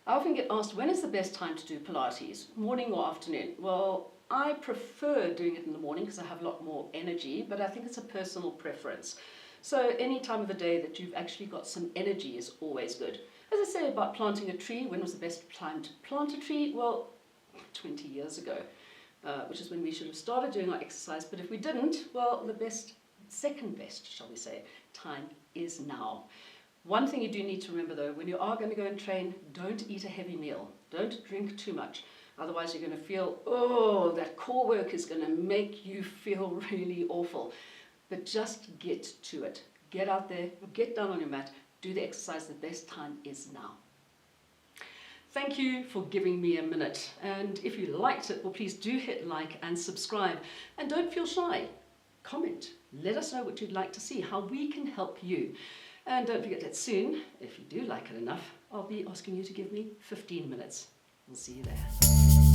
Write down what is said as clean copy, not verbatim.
I often get asked, when is the best time to do Pilates, morning or afternoon? Well, I prefer doing it in the morning because I have a lot more energy, but I think it's a personal preference. So any time of the day that you've actually got some energy is always good. As I say about planting a tree, when was the best time to plant a tree? Well, 20 years ago, which is when we should have started doing our exercise. But if we didn't, well, the best, second best, shall we say, time is now. One thing you do need to remember though, when you are going to go and train, don't eat a heavy meal. Don't drink too much. Otherwise you're going to feel, oh, that core work is going to make you feel really awful. But just get to it. Get out there, get down on your mat, do the exercise. The best time is now. Thank you for giving me a minute. And if you liked it, well, please do hit like and subscribe. And don't feel shy. Comment. Let us know what you'd like to see, how we can help you. And don't forget that soon, if you do like it enough, I'll be asking you to give me 15 minutes. We'll see you there.